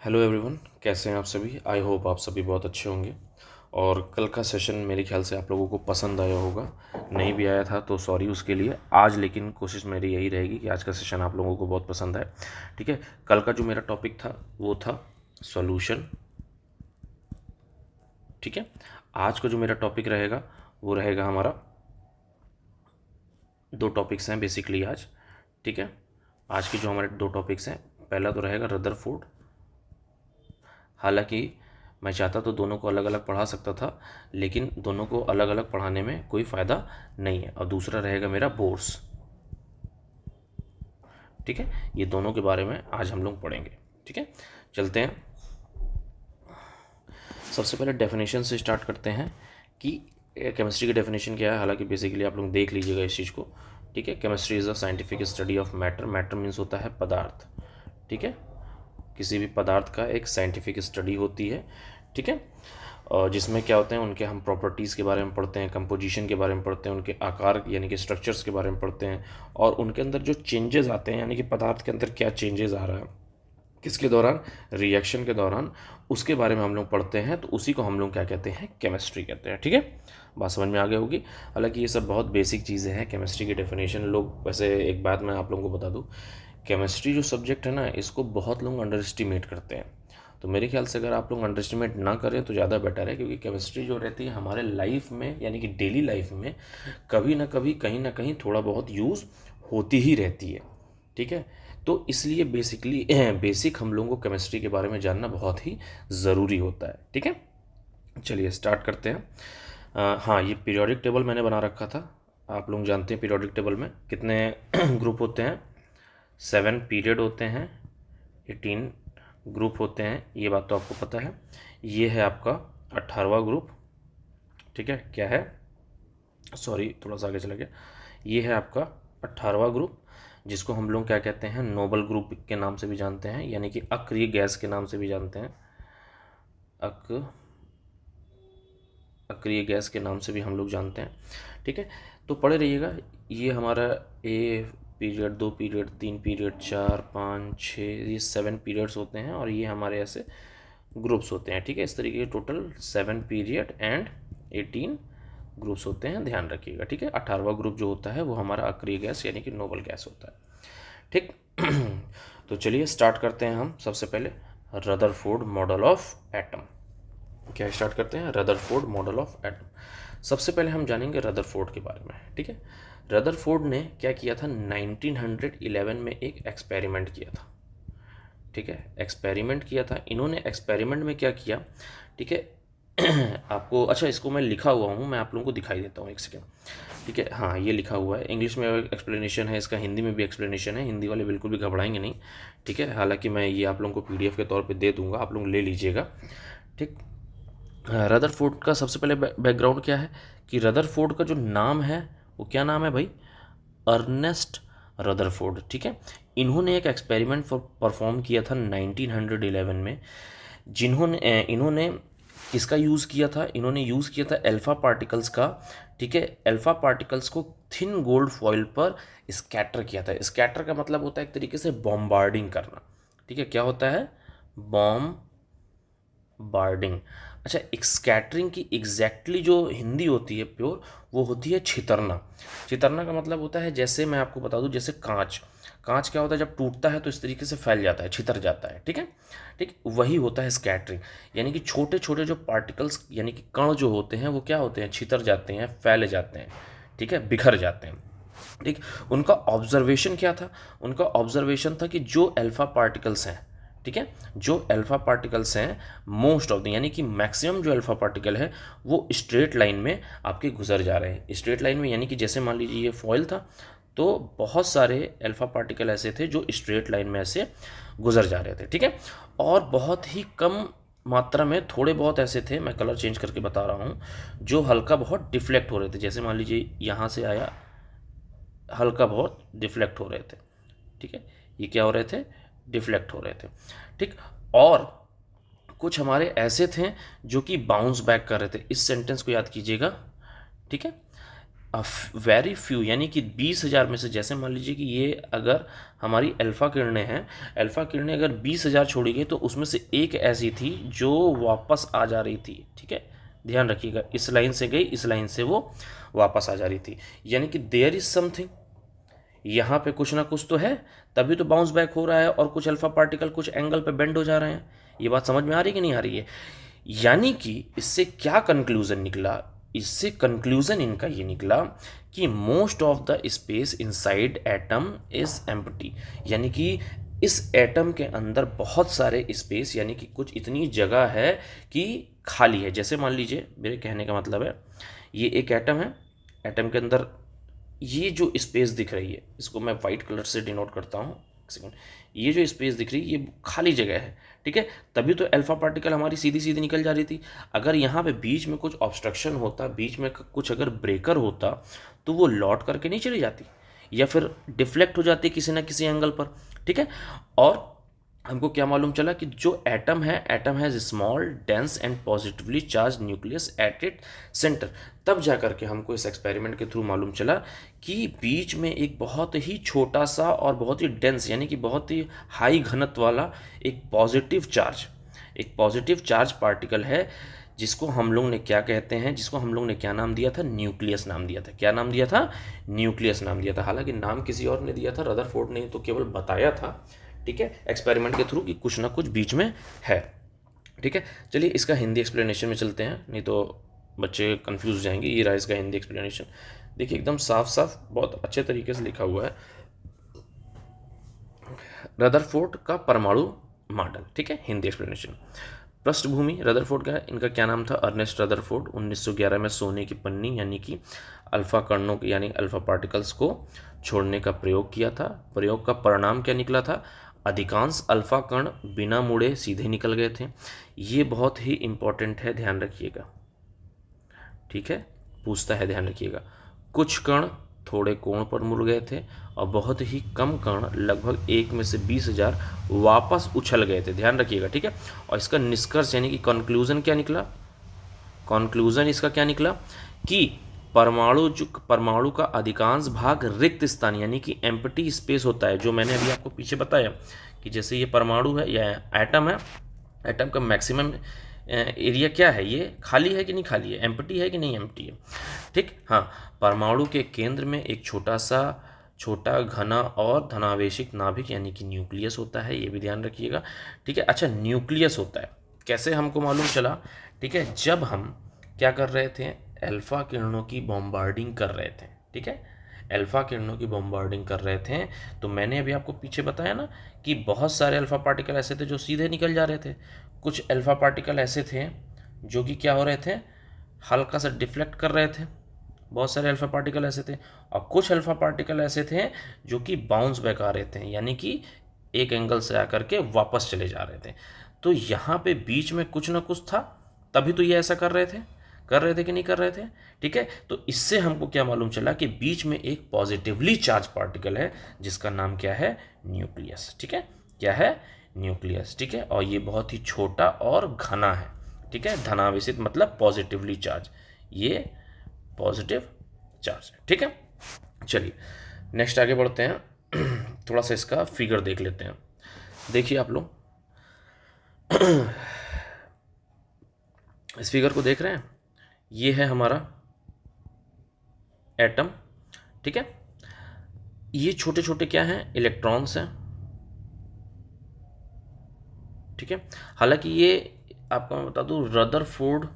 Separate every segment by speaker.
Speaker 1: Hello everyone, कैसे हैं आप सभी। आई होप आप सभी बहुत अच्छे होंगे। और कल का सेशन मेरे ख्याल से आप लोगों को पसंद आया होगा। नहीं भी आया था तो सॉरी उसके लिए। आज लेकिन कोशिश मेरी यही रहेगी कि आज का सेशन आप लोगों को बहुत पसंद आए। ठीक है, कल का जो मेरा टॉपिक था वो था सॉल्यूशन। ठीक है, आज का जो मेरा टॉपिक रहेगा वो रहेगा हमारा, दो टॉपिक्स हैं बेसिकली आज। ठीक है, आज के जो हमारे दो टॉपिक्स हैं, पहला तो रहेगा रदरफोर्ड। हालांकि मैं चाहता तो दोनों को अलग अलग पढ़ा सकता था, लेकिन दोनों को अलग अलग पढ़ाने में कोई फ़ायदा नहीं है। और दूसरा रहेगा मेरा बोर्स। ठीक है, ये दोनों के बारे में आज हम लोग पढ़ेंगे। ठीक है, चलते हैं। सबसे पहले डेफिनेशन से स्टार्ट करते हैं कि केमिस्ट्री की डेफिनेशन क्या है। हालांकि बेसिकली आप लोग देख लीजिएगा इस चीज़ को। ठीक है, chemistry is a scientific study of matter. Matter means होता है पदार्थ। ठीक है, किसी भी पदार्थ का एक साइंटिफिक स्टडी होती है। ठीक है, और जिसमें क्या होते हैं, उनके हम प्रॉपर्टीज़ के बारे में पढ़ते हैं, कंपोजिशन के बारे में पढ़ते हैं, उनके आकार यानी कि स्ट्रक्चर्स के बारे में पढ़ते हैं, और उनके अंदर जो चेंजेस आते हैं यानी कि पदार्थ के अंदर क्या चेंजेस आ रहा है, किसके दौरान, रिएक्शन के दौरान, उसके बारे में हम लोग पढ़ते हैं। तो उसी को हम लोग क्या कहते हैं, केमिस्ट्री कहते हैं। ठीक है, बात समझ में आ गई होगी। हालांकि ये सब बहुत बेसिक चीज़ें हैं केमिस्ट्री की डेफिनेशन। लोग वैसे एक बात मैं आप लोगों को बता दूं, केमिस्ट्री जो सब्जेक्ट है ना, इसको बहुत लोग अंडर एस्टिमेट करते हैं। तो मेरे ख्याल से अगर आप लोग अंडर एस्टिमेट ना करें तो ज़्यादा बेटर है, क्योंकि केमिस्ट्री जो रहती है हमारे लाइफ में यानी कि डेली लाइफ में कभी ना कभी कहीं ना कहीं थोड़ा बहुत यूज़ होती ही रहती है। ठीक है, तो इसलिए बेसिकली बेसिक हम लोगों को केमिस्ट्री के बारे में जानना बहुत ही ज़रूरी होता है। ठीक है, चलिए स्टार्ट करते हैं। हाँ, ये पीरियोडिक टेबल मैंने बना रखा था। आप लोग जानते हैं पीरियोडिक टेबल में कितने ग्रुप होते हैं। 7 पीरियड होते हैं, 18 ग्रुप होते हैं, ये बात तो आपको पता है। ये है आपका 18वां ग्रुप। ठीक है, क्या है, सॉरी थोड़ा सा आगे चला गया। ये है आपका 18वां ग्रुप, जिसको हम लोग क्या कहते हैं, नोबल ग्रुप के नाम से भी जानते हैं, यानी कि अक्रिय गैस के नाम से भी जानते हैं। अक्रिय गैस के नाम से भी हम लोग जानते हैं। ठीक है, तो पढ़े रहिएगा। ये हमारा ए पीरियड, 2 पीरियड, 3 पीरियड, 4, 5, 6, ये 7 पीरियड्स होते हैं, और ये हमारे ऐसे ग्रुप्स होते हैं। ठीक है, इस तरीके के टोटल 7 पीरियड एंड 18 ग्रुप्स होते हैं, ध्यान रखिएगा। ठीक है, 18वां ग्रुप जो होता है वो हमारा अक्रिय गैस यानी कि नोबल गैस होता है। ठीक तो चलिए स्टार्ट करते हैं हम सबसे पहले रदरफोर्ड मॉडल ऑफ एटम। क्या स्टार्ट करते हैं, रदरफोर्ड मॉडल ऑफ एटम। सबसे पहले हम जानेंगे रदरफोर्ड के बारे में। ठीक है, रदरफोर्ड ने क्या किया था, 1911 में एक एक्सपेरिमेंट किया था। ठीक है, एक्सपेरिमेंट किया था इन्होंने। एक्सपेरिमेंट में क्या किया, ठीक है आपको, अच्छा इसको मैं लिखा हुआ हूँ, मैं आप लोगों को दिखाई देता हूँ, एक सेकेंड। ठीक है, हाँ ये लिखा हुआ है, इंग्लिश में एक्सप्लेनेशन है इसका, हिंदी में भी एक्सप्लेनेशन है। हिंदी वाले बिल्कुल भी घबराएंगे नहीं। ठीक है, हालांकि मैं ये आप लोगों को पीडीएफ के तौर पे दे दूंगा, आप लोग ले लीजिएगा। ठीक, रदरफोर्ड का सबसे पहले बैकग्राउंड क्या है कि रदरफोर्ड का जो नाम है वो क्या नाम है भाई, अर्नेस्ट रदरफोर्ड। ठीक है, इन्होंने एक एक्सपेरिमेंट परफॉर्म किया था 1911 में, जिन्होंने इन्होंने किसका यूज़ किया था, इन्होंने यूज़ किया था अल्फ़ा पार्टिकल्स का। ठीक है, अल्फ़ा पार्टिकल्स को थिन गोल्ड फॉइल पर स्कैटर किया था। स्कैटर का मतलब होता है एक तरीके से बॉम्बार्डिंग करना। ठीक है, क्या होता है, बॉम्ब बार्डिंग। अच्छा, एक स्कैटरिंग की एग्जैक्टली जो हिंदी होती है प्योर, वो होती है छितरना। छितरना का मतलब होता है, जैसे मैं आपको बता दूं, जैसे कांच, कांच क्या होता है, जब टूटता है तो इस तरीके से फैल जाता है, छितर जाता है। ठीक है, ठीक वही होता है स्कैटरिंग, यानी कि छोटे छोटे जो पार्टिकल्स यानी कि कण जो होते हैं वो क्या होते हैं, छितर जाते हैं, फैल जाते हैं। ठीक है, बिखर जाते हैं। ठीक, उनका ऑब्जर्वेशन क्या था, उनका ऑब्जर्वेशन था कि जो अल्फा पार्टिकल्स हैं, ठीक है, जो अल्फा पार्टिकल्स हैं, मोस्ट ऑफ द यानी कि मैक्सिमम जो अल्फा पार्टिकल है वो स्ट्रेट लाइन में आपके गुजर जा रहे हैं। स्ट्रेट लाइन में यानी कि जैसे मान लीजिए ये फॉइल था, तो बहुत सारे अल्फा पार्टिकल ऐसे थे जो स्ट्रेट लाइन में ऐसे गुजर जा रहे थे। ठीक है, और बहुत ही कम मात्रा में थोड़े बहुत ऐसे थे, मैं कलर चेंज करके बता रहा हूँ, जो हल्का बहुत डिफ्लेक्ट हो रहे थे। जैसे मान लीजिए यहाँ से आया, हल्का बहुत डिफ्लेक्ट हो रहे थे। ठीक है, ये क्या हो रहे थे, डिफ्लेक्ट हो रहे थे। ठीक, और कुछ हमारे ऐसे थे जो कि बाउंस बैक कर रहे थे। इस सेंटेंस को याद कीजिएगा। ठीक है, वेरी फ्यू, यानी कि 20,000 में से, जैसे मान लीजिए कि ये अगर हमारी अल्फ़ा किरणें हैं, अल्फ़ा किरणें अगर 20,000 छोड़ी गई तो उसमें से एक ऐसी थी जो वापस आ जा रही थी। ठीक है, ध्यान रखिएगा, इस लाइन से गई, इस लाइन से वो वापस आ जा रही थी, यानी कि देयर इज समथिंग, यहाँ पे कुछ ना कुछ तो है, तभी तो बाउंस बैक हो रहा है और कुछ अल्फ़ा पार्टिकल कुछ एंगल पे बेंड हो जा रहे हैं। ये बात समझ में आ रही है कि नहीं आ रही है? यानी कि इससे क्या कंक्लूजन निकला? इससे कंक्लूजन इनका ये निकला कि most of the space inside atom is empty, यानी कि इस एटम के अंदर बहुत सारे स्पेस, यानी कि कुछ इतनी जगह है कि खाली है। जैसे मान लीजिए, मेरे कहने का मतलब है, ये एक एटम है, एटम के अंदर ये जो स्पेस दिख रही है, इसको मैं वाइट कलर से डिनोट करता हूँ, एक सेकेंड, ये जो स्पेस दिख रही है ये खाली जगह है। ठीक है, तभी तो अल्फा पार्टिकल हमारी सीधी सीधी निकल जा रही थी। अगर यहाँ पे बीच में कुछ ऑब्स्ट्रक्शन होता, बीच में कुछ अगर ब्रेकर होता, तो वो लौट करके नहीं चली जाती, या फिर डिफ्लेक्ट हो जाती किसी ना किसी एंगल पर। ठीक है, और हमको क्या मालूम चला कि जो एटम है, atom has small dense and positively charge nucleus at it centre. तब जा करके हमको इस एक्सपेरिमेंट के थ्रू मालूम चला कि बीच में एक बहुत ही छोटा सा और बहुत ही डेंस, यानी कि बहुत ही हाई घनत्व वाला एक पॉजिटिव चार्ज पार्टिकल है, जिसको हम लोग ने क्या कहते हैं, जिसको हम लोग ने क्या नाम दिया था? न्यूक्लियस नाम दिया था। क्या नाम दिया था? न्यूक्लियस नाम दिया था। हालांकि नाम किसी और ने दिया था, रदरफोर्ड ने तो केवल बताया था, ठीक है, एक्सपेरिमेंट के थ्रू, कि कुछ ना कुछ बीच में है। ठीक है, चलिए इसका हिंदी एक्सप्लेनेशन में चलते हैं, नहीं तो बच्चे कंफ्यूज जाएंगे। ये रहा इसका हिंदी एक्सप्लेनेशन, देखिए एकदम साफ साफ बहुत अच्छे तरीके से लिखा हुआ है, रदरफोर्ड का परमाणु मॉडल। ठीक है, हिंदी एक्सप्लेनेशन। पृष्ठभूमि रदरफोर्ड का, इनका क्या नाम था? Ernest Rutherford. 1911 में सोने की पन्नी, यानी कि अल्फा कणों यानी अल्फा पार्टिकल्स को छोड़ने का प्रयोग किया था। प्रयोग का परिणाम क्या निकला था? अधिकांश अल्फा कण बिना मुड़े सीधे निकल गए थे। ये बहुत ही इंपॉर्टेंट है, ध्यान रखिएगा। ठीक है, पूछता है, ध्यान रखिएगा। कुछ कण थोड़े कोण पर मुड़ गए थे और बहुत ही कम कण, लगभग 1 में से 20,000, वापस उछल गए थे। ध्यान रखिएगा, ठीक है। और इसका निष्कर्ष यानी कि कंक्लूजन क्या निकला? कंक्लूजन इसका क्या निकला कि परमाणु का अधिकांश भाग रिक्त स्थान, यानी कि एम्प्टी स्पेस होता है, जो मैंने अभी आपको पीछे बताया कि जैसे ये परमाणु है या एटम है, एटम का मैक्सिमम एरिया क्या है? ये खाली है कि नहीं खाली है, एम्प्टी है कि नहीं एम्प्टी है। ठीक, हाँ, परमाणु के केंद्र में एक छोटा घना और धनावेशित नाभिक, यानी कि न्यूक्लियस होता है, ये भी ध्यान रखिएगा। ठीक है, अच्छा, न्यूक्लियस होता है, कैसे हमको मालूम चला? ठीक है, जब हम क्या कर रहे थे? अल्फा किरणों की बॉम्बार्डिंग कर रहे थे। ठीक है, अल्फा किरणों की बॉम्बार्डिंग कर रहे थे, तो मैंने अभी आपको पीछे बताया ना कि बहुत सारे अल्फा पार्टिकल ऐसे थे जो सीधे निकल जा रहे थे, कुछ अल्फा पार्टिकल ऐसे थे जो कि क्या हो रहे थे? हल्का सा डिफ्लेक्ट कर रहे थे। बहुत सारे अल्फा पार्टिकल ऐसे थे, और कुछ अल्फा पार्टिकल ऐसे थे जो कि बाउंस बैक आ रहे थे, यानी कि एक एंगल से आकर के वापस चले जा रहे थे। तो यहाँ पे बीच में कुछ ना कुछ था, तभी तो ये ऐसा कर रहे थे कि नहीं कर रहे थे? ठीक है, तो इससे हमको क्या मालूम चला कि बीच में एक पॉजिटिवली चार्ज पार्टिकल है, जिसका नाम क्या है? न्यूक्लियस। ठीक है, क्या है? न्यूक्लियस। ठीक है, और ये बहुत ही छोटा और घना है। ठीक है, धनावेशित मतलब पॉजिटिवली चार्ज, ये पॉजिटिव चार्ज है। ठीक है, चलिए नेक्स्ट आगे बढ़ते हैं। थोड़ा सा इसका फिगर देख लेते हैं। देखिए आप लोग इस फिगर को देख रहे हैं, ये है हमारा एटम। ठीक है, ये छोटे छोटे क्या हैं? इलेक्ट्रॉन्स हैं। ठीक है, हालांकि ये आपको मैं बता दूं, रदरफोर्ड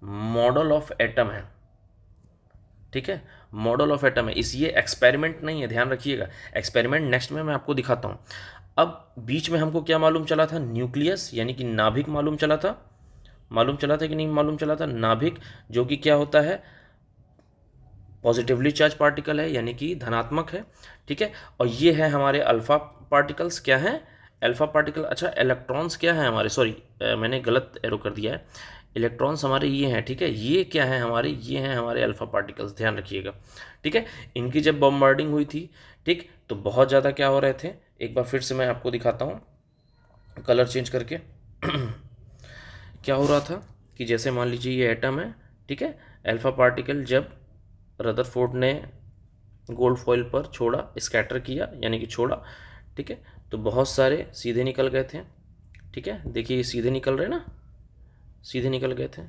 Speaker 1: मॉडल ऑफ एटम है। ठीक है, मॉडल ऑफ एटम है, इस ये एक्सपेरिमेंट नहीं है, ध्यान रखिएगा। एक्सपेरिमेंट नेक्स्ट में मैं आपको दिखाता हूँ। अब बीच में हमको क्या मालूम चला था? न्यूक्लियस, यानी कि नाभिक मालूम चला था। मालूम चला था कि नहीं मालूम चला था? नाभिक, जो कि क्या होता है? पॉजिटिवली चार्ज पार्टिकल है, यानी कि धनात्मक है। ठीक है, और ये है हमारे अल्फा पार्टिकल्स। क्या है? Alpha particle. अच्छा, इलेक्ट्रॉन्स क्या है हमारे? सॉरी, मैंने गलत एरो कर दिया है। इलेक्ट्रॉन्स हमारे ये हैं। ठीक है, ये क्या है हमारे? ये हैं हमारे अल्फा पार्टिकल्स, ध्यान रखिएगा। ठीक है, इनकी जब बॉम्बार्डिंग हुई थी, ठीक, तो बहुत ज़्यादा क्या हो रहे थे? एक बार फिर से मैं आपको दिखाता हूँ कलर चेंज करके। क्या हो रहा था कि जैसे मान लीजिए ये एटम है, ठीक है, अल्फा पार्टिकल जब रदरफोर्ड ने गोल्ड फॉइल पर छोड़ा, स्कैटर किया यानी कि छोड़ा, ठीक है, तो बहुत सारे सीधे निकल गए थे, ठीक है, देखिए ये सीधे निकल रहे ना, सीधे निकल गए थे,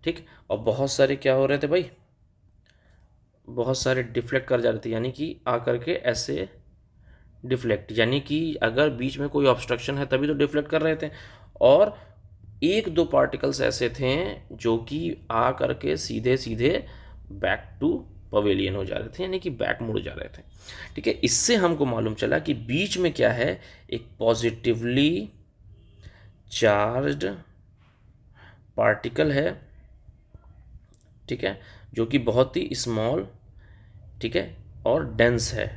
Speaker 1: ठीक, और बहुत सारे क्या हो रहे थे भाई, बहुत सारे डिफ्लेक्ट कर जा रहे थे, यानी कि आ करके ऐसे डिफ्लेक्ट, यानी कि अगर बीच में कोई ऑब्स्ट्रक्शन है तभी तो डिफ्लेक्ट कर रहे थे, और एक दो पार्टिकल्स ऐसे थे जो कि आ करके सीधे सीधे बैक टू पवेलियन हो जा रहे थे, यानी कि बैक मुड़ जा रहे थे, ठीक है। इससे हमको मालूम चला कि बीच में क्या है, एक पॉजिटिवली चार्ज्ड पार्टिकल है, ठीक है, जो कि बहुत ही स्मॉल, ठीक है, और डेंस है।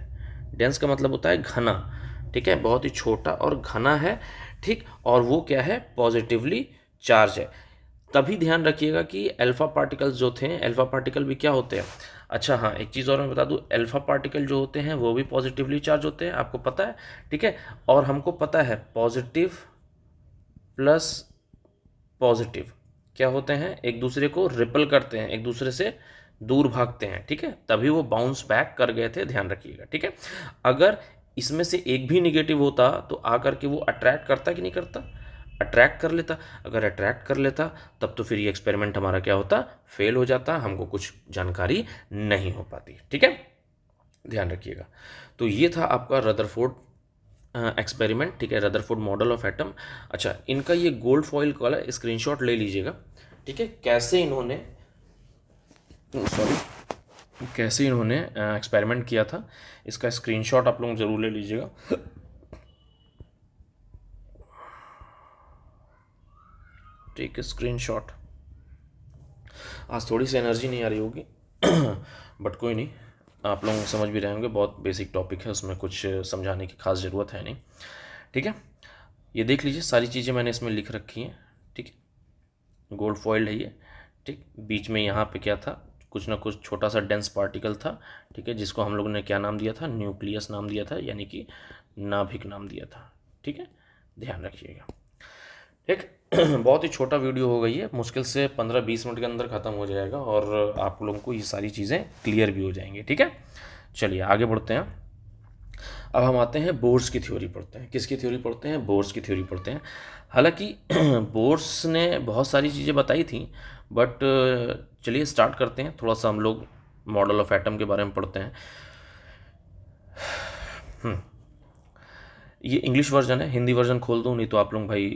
Speaker 1: डेंस का मतलब होता है घना, ठीक है, बहुत ही छोटा और घना है, ठीक, और वो क्या है, पॉजिटिवली चार्ज है। तभी ध्यान रखिएगा कि अल्फा पार्टिकल्स जो थे, अल्फा पार्टिकल भी क्या होते हैं, अच्छा हाँ, एक चीज़ और मैं बता दूं, अल्फा पार्टिकल जो होते हैं वो भी पॉजिटिवली चार्ज होते हैं, आपको पता है, ठीक है, और हमको पता है पॉजिटिव प्लस पॉजिटिव क्या होते हैं, एक दूसरे को रिपल करते हैं, एक दूसरे से दूर भागते हैं, ठीक है, तभी वो बाउंस बैक कर गए थे, ध्यान रखिएगा, ठीक है। अगर इसमें से एक भी निगेटिव होता तो आकर के वो अट्रैक्ट करता कि नहीं करता, अट्रैक्ट कर लेता, अगर अट्रैक्ट कर लेता तब तो फिर ये एक्सपेरिमेंट हमारा क्या होता, फेल हो जाता, हमको कुछ जानकारी नहीं हो पाती, ठीक है, ध्यान रखिएगा। तो ये था आपका रदरफोर्ड एक्सपेरिमेंट, ठीक है, रदरफोर्ड मॉडल ऑफ एटम। अच्छा, इनका ये गोल्ड फॉइल वाला स्क्रीनशॉट ले लीजिएगा, ठीक है, कैसे इन्होंने, सॉरी, कैसे इन्होंने एक्सपेरिमेंट किया था, इसका स्क्रीनशॉट आप लोग ज़रूर ले लीजिएगा। ठीक है, स्क्रीनशॉट। आज थोड़ी सी एनर्जी नहीं आ रही होगी बट कोई नहीं, आप लोग समझ भी रहे होंगे, बहुत बेसिक टॉपिक है, उसमें कुछ समझाने की खास ज़रूरत है नहीं, ठीक है। ये देख लीजिए, सारी चीज़ें मैंने इसमें लिख रखी हैं, ठीक है, गोल्ड फॉइल्ड है ये, ठीक, बीच में यहाँ पे क्या था, कुछ ना कुछ छोटा सा डेंस पार्टिकल था, ठीक है, जिसको हम लोगों ने क्या नाम दिया था, न्यूक्लियस नाम दिया था, यानी कि नाभिक नाम दिया था, ठीक है, ध्यान रखिएगा, ठीक। बहुत ही छोटा वीडियो हो गई है, मुश्किल से 15-20 मिनट के अंदर ख़त्म हो जाएगा और आप लोगों को ये सारी चीज़ें क्लियर भी हो जाएंगी, ठीक है। चलिए आगे बढ़ते हैं। अब हम आते हैं बोर्स की थ्योरी पढ़ते हैं। किसकी थ्योरी पढ़ते हैं, बोर्स की थ्योरी पढ़ते हैं। हालांकि बोर्स ने बहुत सारी चीज़ें बताई थी, बट चलिए स्टार्ट करते हैं, थोड़ा सा हम लोग मॉडल ऑफ एटम के बारे में पढ़ते हैं। ये इंग्लिश वर्जन है, हिंदी वर्जन खोल दूँ, नहीं तो आप लोग भाई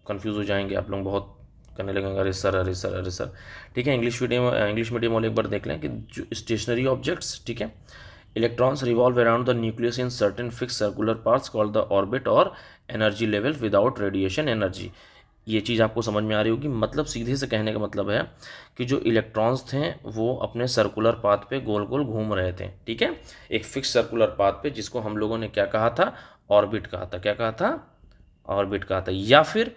Speaker 1: कंफ्यूज हो जाएंगे, आप लोग बहुत करने लगेंगे, अरे सर अरे सर अरे सर, ठीक है। इंग्लिश मीडियम वाले एक बार देख लें कि जो स्टेशनरी ऑब्जेक्ट्स, ठीक है, electrons revolve around the nucleus in certain fix circular parts called the orbit or energy level without radiation energy. ये चीज़ आपको समझ में आ रही होगी, मतलब सीधे से कहने का मतलब है कि जो इलेक्ट्रॉन्स थे वो अपने सर्कुलर पाथ पे गोल गोल घूम रहे थे, ठीक है, एक फिक्स सर्कुलर पाथ पे, जिसको हम लोगों ने क्या कहा था, ऑर्बिट कहा था, क्या कहा था, ऑर्बिट कहा था, या फिर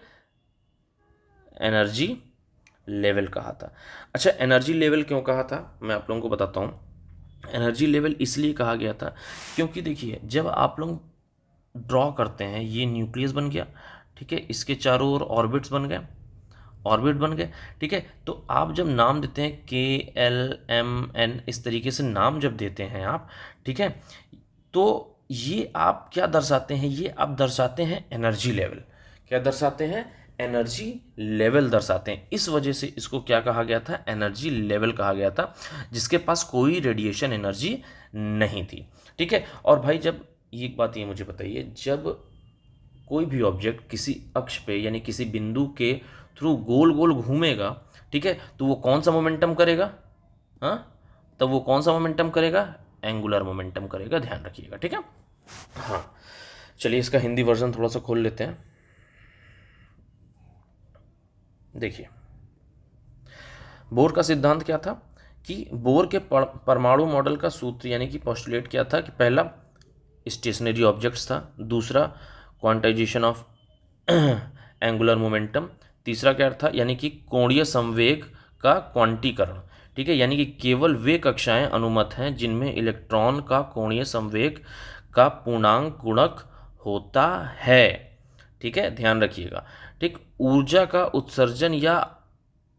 Speaker 1: एनर्जी लेवल कहा था। अच्छा, एनर्जी लेवल क्यों कहा था, मैं आप लोगों को बताता हूँ। एनर्जी लेवल इसलिए कहा गया था क्योंकि देखिए, जब आप लोग ड्रॉ करते हैं, ये न्यूक्लियस बन गया, ठीक है, इसके चारों ओर ऑर्बिट्स बन गए, ऑर्बिट बन गए, ठीक है, तो आप जब नाम देते हैं KLMN, इस तरीके से नाम जब देते हैं आप, ठीक है, तो ये आप क्या दर्शाते हैं, ये आप दर्शाते हैं एनर्जी लेवल, क्या दर्शाते हैं, एनर्जी लेवल दर्शाते हैं। इस वजह से इसको क्या कहा गया था, एनर्जी लेवल कहा गया था, जिसके पास कोई रेडिएशन एनर्जी नहीं थी, ठीक है। और भाई जब, एक बात ये मुझे बताइए, जब कोई भी ऑब्जेक्ट किसी अक्ष पे यानी किसी बिंदु के थ्रू गोल गोल घूमेगा, ठीक है, तो वो कौन सा मोमेंटम करेगा, हाँ, तब वो कौन सा मोमेंटम करेगा, एंगुलर मोमेंटम करेगा, ध्यान रखिएगा, ठीक है। हाँ, चलिए इसका हिंदी वर्जन थोड़ा सा खोल लेते हैं। देखिए, बोर का सिद्धांत क्या था कि बोर के परमाणु मॉडल का सूत्र यानी कि पोस्टुलेट क्या था कि पहला स्टेशनरी ऑब्जेक्ट्स था, दूसरा क्वांटाइजेशन ऑफ एंगुलर मोमेंटम, तीसरा क्या था, यानी कि कोणीय संवेग का क्वांटीकरण, ठीक है, यानी कि केवल वे कक्षाएं अनुमत हैं जिनमें इलेक्ट्रॉन का कोणीय संवेग का पूर्णांक गुणक होता है, ठीक है, ध्यान रखिएगा, ठीक, ऊर्जा का उत्सर्जन या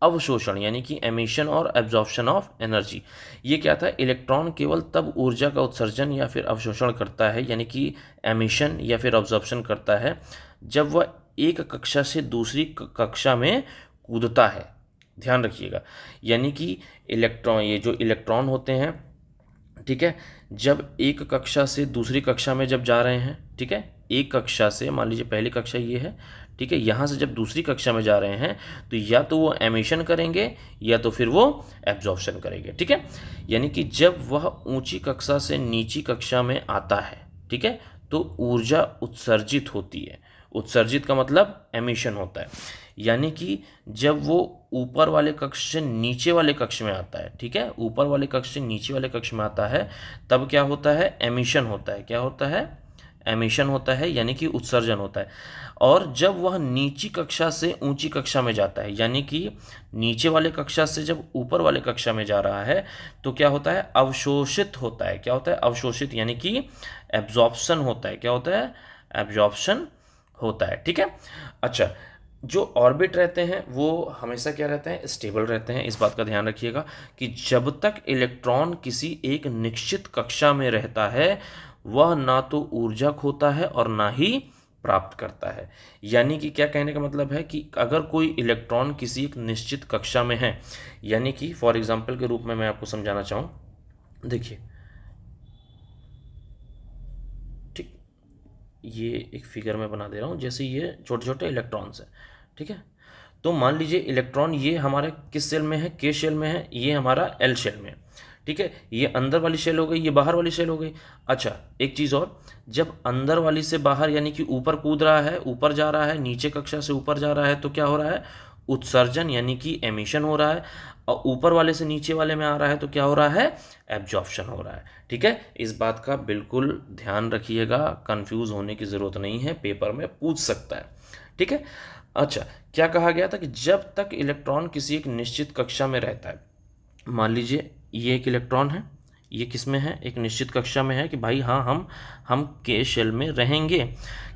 Speaker 1: अवशोषण यानी कि एमिशन और एब्जॉर्प्शन ऑफ एनर्जी। ये क्या था, इलेक्ट्रॉन केवल तब ऊर्जा का उत्सर्जन या फिर अवशोषण करता है यानी कि एमिशन या फिर अब्जॉर्प्शन करता है जब वह एक कक्षा से दूसरी कक्षा में कूदता है। ध्यान रखिएगा, यानी कि इलेक्ट्रॉन, ये जो इलेक्ट्रॉन होते हैं, ठीक है, जब एक कक्षा से दूसरी कक्षा में जब जा रहे हैं, ठीक है, एक कक्षा से, मान लीजिए पहली कक्षा ये है, ठीक है, यहाँ से जब दूसरी कक्षा में जा रहे हैं तो या तो वो एमिशन करेंगे या तो फिर वो एब्जॉर्प्शन करेंगे। ठीक है, यानी कि जब वह ऊंची कक्षा से नीची कक्षा में आता है, ठीक है, तो ऊर्जा उत्सर्जित होती है। उत्सर्जित का मतलब एमिशन होता है, यानी कि जब वो ऊपर वाले कक्ष से नीचे वाले कक्ष में आता है, ठीक है, ऊपर वाले कक्ष से नीचे वाले कक्ष में आता है, तब क्या होता है, एमिशन होता है। क्या होता है, एमिशन होता है, यानी कि उत्सर्जन होता है। और जब वह नीची कक्षा से ऊंची कक्षा में जाता है, यानी कि नीचे वाले कक्षा से जब ऊपर वाले कक्षा में जा रहा है, तो क्या होता है, अवशोषित होता है। क्या होता है, अवशोषित, यानी कि एब्जॉर्प्शन होता है। क्या होता है, एब्जॉर्प्शन होता है। ठीक है, अच्छा, जो ऑर्बिट रहते हैं वो हमेशा क्या रहते हैं, स्टेबल रहते हैं। इस बात का ध्यान रखिएगा कि जब तक इलेक्ट्रॉन किसी एक निश्चित कक्षा में रहता है, वह ना तो ऊर्जा खोता है और ना ही प्राप्त करता है। यानी कि क्या कहने का मतलब है कि अगर कोई इलेक्ट्रॉन किसी एक निश्चित कक्षा में है, यानी कि फॉर एग्जांपल के रूप में मैं आपको समझाना चाहूँ, देखिए, ठीक, ये एक फिगर में बना दे रहा हूँ, जैसे ये छोटे छोटे इलेक्ट्रॉन्स हैं, ठीक है, तो मान लीजिए इलेक्ट्रॉन ये हमारे किस शेल में है, के शेल में है, ये हमारा एल शेल में है। ठीक है, ये अंदर वाली शेल हो गई, ये बाहर वाली शेल हो गई। अच्छा, एक चीज़ और, जब अंदर वाली से बाहर यानी कि ऊपर कूद रहा है, ऊपर जा रहा है, नीचे कक्षा से ऊपर जा रहा है, तो क्या हो रहा है, उत्सर्जन यानी कि एमिशन हो रहा है। और ऊपर वाले से नीचे वाले में आ रहा है तो क्या हो रहा है, एब्जॉर्प्शन हो रहा है। ठीक है, इस बात का बिल्कुल ध्यान रखिएगा, कंफ्यूज होने की ज़रूरत नहीं है, पेपर में पूछ सकता है। ठीक है, अच्छा, क्या कहा गया था कि जब तक इलेक्ट्रॉन किसी एक निश्चित कक्षा में रहता है, मान लीजिए ये एक इलेक्ट्रॉन है, ये किस में है, एक निश्चित कक्षा में है कि भाई हाँ हम के शेल में रहेंगे,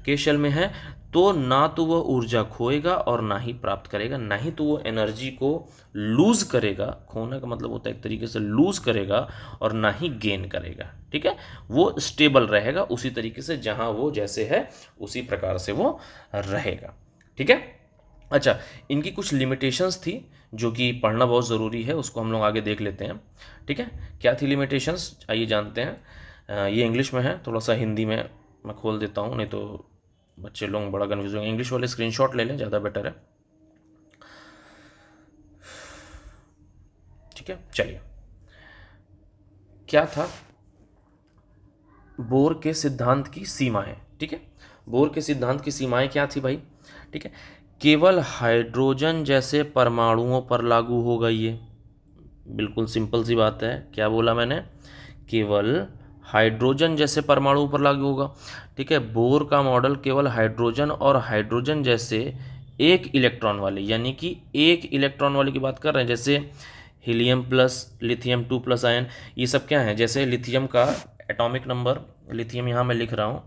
Speaker 1: के शेल में है, तो ना तो वह ऊर्जा खोएगा और ना ही प्राप्त करेगा, ना ही तो वो एनर्जी को लूज करेगा, खोना का मतलब होता है एक तरीके से लूज करेगा, और ना ही गेन करेगा। ठीक है, वो स्टेबल रहेगा उसी तरीके से, जहाँ वो जैसे है उसी प्रकार से वो रहेगा। ठीक है, अच्छा, इनकी कुछ लिमिटेशंस थी जो कि पढ़ना बहुत ज़रूरी है, उसको हम लोग आगे देख लेते हैं। ठीक है, क्या थी लिमिटेशंस, आइए जानते हैं। ये इंग्लिश में है, थोड़ा सा हिंदी में मैं खोल देता हूँ, नहीं तो बच्चे लोग बड़ा कन्फ्यूज होंगे। इंग्लिश वाले स्क्रीनशॉट ले लें, ज़्यादा बेटर है। ठीक है, चलिए, क्या था, बोर के सिद्धांत की सीमाएं। ठीक है, बोर के सिद्धांत की सीमाएं क्या थी भाई, ठीक है, केवल हाइड्रोजन जैसे परमाणुओं पर लागू होगा ये। बिल्कुल सिंपल सी बात है, क्या बोला मैंने, केवल हाइड्रोजन जैसे परमाणुओं पर लागू होगा। ठीक है, बोर का मॉडल केवल हाइड्रोजन और हाइड्रोजन जैसे एक इलेक्ट्रॉन वाले, यानी कि एक इलेक्ट्रॉन वाले की बात कर रहे हैं, जैसे हीलियम प्लस, लिथियम 2+ आयन, ये सब क्या है, जैसे लिथियम का एटॉमिक नंबर, लिथियम यहाँ मैं लिख रहा हूँ,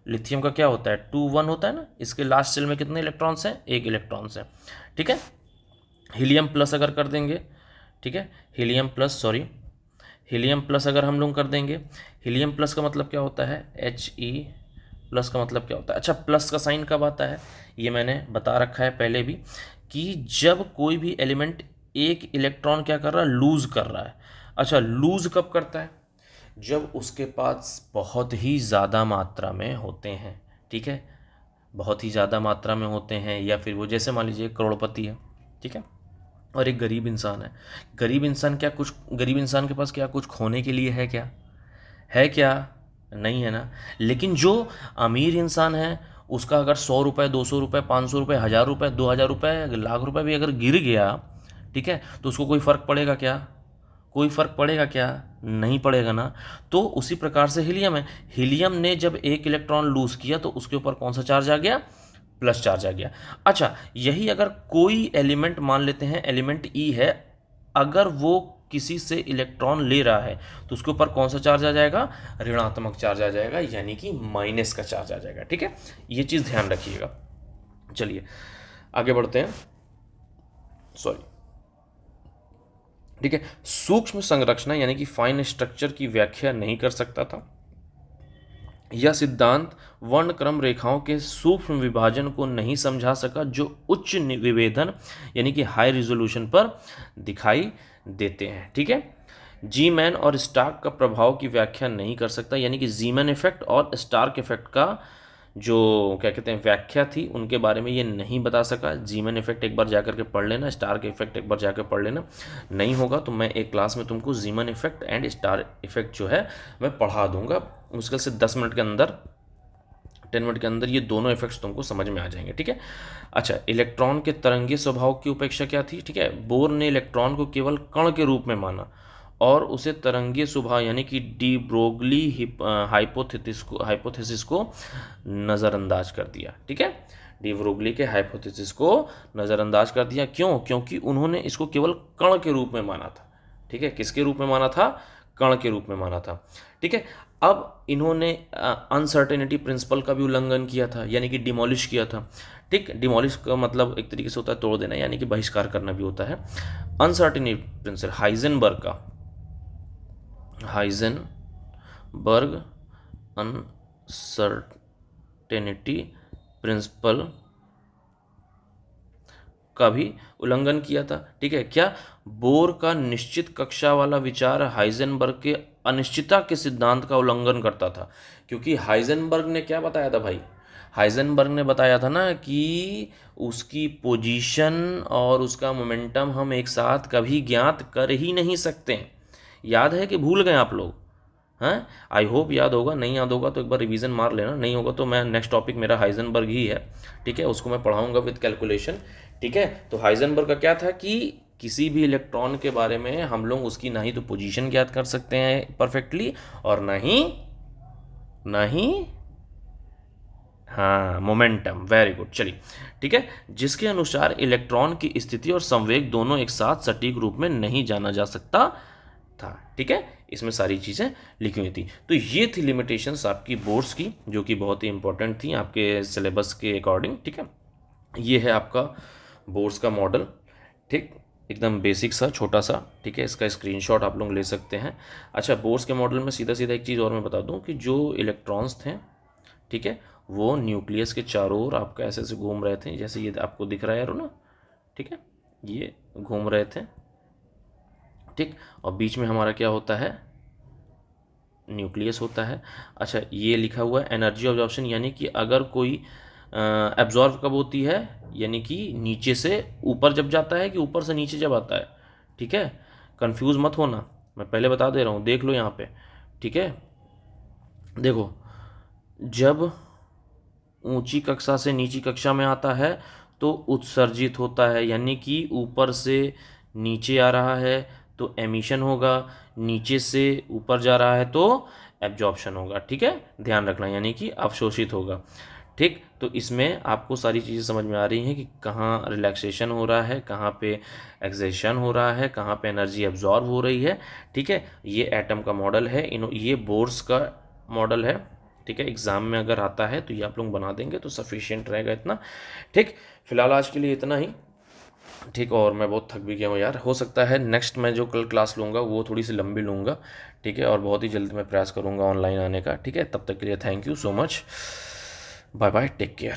Speaker 1: लिथियम का क्या होता है, 2 1 होता है ना, इसके लास्ट सेल में कितने इलेक्ट्रॉन्स हैं, एक इलेक्ट्रॉन्स हैं। ठीक है, हीलियम प्लस अगर कर देंगे, ठीक है, हीलियम प्लस अगर हम लोग कर देंगे, हीलियम प्लस का मतलब क्या होता है, He प्लस का मतलब क्या होता है। अच्छा, प्लस का साइन कब आता है, ये मैंने बता रखा है पहले भी, कि जब कोई भी एलिमेंट एक इलेक्ट्रॉन क्या कर रहा है, लूज कर रहा है। अच्छा, लूज कब करता है, जब उसके पास बहुत ही ज़्यादा मात्रा में होते हैं। ठीक है, बहुत ही ज़्यादा मात्रा में होते हैं, या फिर वो जैसे मान लीजिए करोड़पति है, ठीक है, और एक गरीब इंसान है। गरीब इंसान गरीब इंसान के पास क्या कुछ खोने के लिए है क्या, है क्या, नहीं है ना। लेकिन जो अमीर इंसान है, उसका अगर 100 रुपये, 200 रुपये, 500 रुपये, 1000 रुपये, 2000 रुपये, लाख रुपये भी अगर गिर गया, ठीक है, तो उसको कोई फ़र्क पड़ेगा क्या, कोई फ़र्क पड़ेगा क्या, नहीं पड़ेगा ना। तो उसी प्रकार से हीलियम है, हीलियम ने जब एक इलेक्ट्रॉन लूज किया तो उसके ऊपर कौन सा चार्ज आ गया, प्लस चार्ज आ गया। अच्छा, यही अगर कोई एलिमेंट मान लेते हैं, एलिमेंट ई है, अगर वो किसी से इलेक्ट्रॉन ले रहा है तो उसके ऊपर कौन सा चार्ज आ जाएगा, ऋणात्मक चार्ज आ जाएगा, यानी कि माइनस का चार्ज आ जाएगा। ठीक है, ये चीज़ ध्यान रखिएगा। चलिए, आगे बढ़ते हैं, सॉरी, ठीक है। सूक्ष्म संरचना यानी कि फाइन स्ट्रक्चर की व्याख्या नहीं कर सकता था। यह सिद्धांत वर्ण क्रम रेखाओं के सूक्ष्म विभाजन को नहीं समझा सका जो उच्च विभेदन यानी कि हाई रिजोल्यूशन पर दिखाई देते हैं, ठीक है। जीमैन और स्टार्क का प्रभाव की व्याख्या नहीं कर सकता, यानी कि जीमैन इफेक्ट और स्टार्क इफेक्ट का जो क्या कहते हैं व्याख्या थी उनके बारे में ये नहीं बता सका। जीमैन इफेक्ट एक बार जाकर के पढ़ लेना, स्टार्क इफेक्ट एक बार जाकर पढ़ लेना। नहीं होगा तो मैं एक क्लास में तुमको Zeeman effect and star effect जो है मैं पढ़ा दूंगा, मुश्किल से 10 मिनट के अंदर, 10 मिनट के अंदर ये दोनों इफेक्ट्स तुमको समझ में आ जाएंगे, ठीक है। अच्छा, इलेक्ट्रॉन के तरंगीय स्वभाव की उपेक्षा क्या थी, ठीक है। बोर ने इलेक्ट्रॉन को केवल कण के रूप में माना और उसे तरंगीय स्वभाव यानी कि डी ब्रोगली हाइपोथेसिस को नज़रअंदाज कर दिया, ठीक है। डी ब्रोगली के हाइपोथेसिस को नज़रअंदाज कर दिया, क्यों? क्योंकि उन्होंने इसको केवल कण के रूप में माना था, ठीक है। किसके रूप में माना था? कण के रूप में माना था, ठीक है। अब इन्होंने अनसर्टेनिटी प्रिंसिपल का भी उल्लंघन किया था, यानी कि डिमोलिश किया था, ठीक। डिमोलिश का मतलब एक तरीके से होता है तोड़ देना, यानी कि बहिष्कार करना भी होता है। Uncertainty principle Heisenberg uncertainty principle का भी उल्लंघन किया था, ठीक है। क्या? बोर का निश्चित कक्षा वाला विचार हाइजेनबर्ग के अनिश्चितता के सिद्धांत का उल्लंघन करता था, क्योंकि हाइजेनबर्ग ने क्या बताया था भाई? हाइजेनबर्ग ने बताया था ना कि उसकी पोजीशन और उसका मोमेंटम हम एक साथ कभी ज्ञात कर ही नहीं सकते। याद है कि भूल गए आप लोग? हैं? आई होप याद होगा, नहीं याद होगा तो एक बार रिवीजन मार लेना, नहीं होगा तो मैं नेक्स्ट टॉपिक मेरा हाइजेनबर्ग ही है, ठीक है, उसको मैं पढ़ाऊंगा विद कैलकुलेशन, ठीक है। तो हाइजेनबर्ग का क्या था कि किसी भी इलेक्ट्रॉन के बारे में हम लोग उसकी ना ही तो पोजीशन ज्ञात कर सकते हैं परफेक्टली और ना ही हाँ मोमेंटम, वेरी गुड, चलिए, ठीक है। जिसके अनुसार इलेक्ट्रॉन की स्थिति और संवेग दोनों एक साथ सटीक रूप में नहीं जाना जा सकता था, ठीक है। इसमें सारी चीज़ें लिखी हुई थी। तो ये थी लिमिटेशंस आपकी बोर्ड्स की, जो कि बहुत ही इंपॉर्टेंट थी आपके सिलेबस के अकॉर्डिंग, ठीक है। ये है आपका बोर्ड्स का मॉडल, ठीक, एकदम बेसिक सा छोटा सा, ठीक है। इसका स्क्रीनशॉट आप लोग ले सकते हैं। अच्छा, बोर्ड्स के मॉडल में सीधा सीधा एक चीज़ और मैं बता दूं कि जो इलेक्ट्रॉन्स थे, ठीक है, वो न्यूक्लियस के चारों ओर आपका ऐसे ऐसे घूम रहे थे, जैसे ये आपको दिख रहा है यारो ना, ठीक है, ये घूम रहे थे, ठीक। और बीच में हमारा क्या होता है? न्यूक्लियस होता है। अच्छा, ये लिखा हुआ है एनर्जी ऑब्जॉर्प्शन, यानी कि अगर कोई एब्जॉर्ब कब होती है, यानी कि नीचे से ऊपर जब जाता है कि ऊपर से नीचे जब आता है, ठीक है। कंफ्यूज मत होना, मैं पहले बता दे रहा हूँ, देख लो यहाँ पे, ठीक है। देखो, जब ऊंची कक्षा से नीची कक्षा में आता है तो उत्सर्जित होता है, यानी कि ऊपर से नीचे आ रहा है तो एमिशन होगा, नीचे से ऊपर जा रहा है तो एब्जॉर्प्शन होगा, ठीक है, ध्यान रखना, यानी कि अवशोषित होगा, ठीक। तो इसमें आपको सारी चीज़ें समझ में आ रही हैं कि कहाँ रिलैक्सेशन हो रहा है, कहाँ पे एक्सेशन हो रहा है, कहाँ पे एनर्जी एब्जॉर्ब हो रही है, ठीक है। ये एटम का मॉडल है, ये बोर्स का मॉडल है, ठीक है। एग्ज़ाम में अगर आता है तो ये आप लोग बना देंगे तो सफिशिएंट रहेगा इतना, ठीक। फिलहाल आज के लिए इतना ही, ठीक। और मैं बहुत थक भी गया हूँ यार, हो सकता है नेक्स्ट मैं जो कल क्लास लूँगा वो थोड़ी सी लंबी लूँगा, ठीक है, और बहुत ही जल्द मैं प्रयास करूँगा ऑनलाइन आने का, ठीक है। तब तक के लिए thank you so much, bye bye, take care.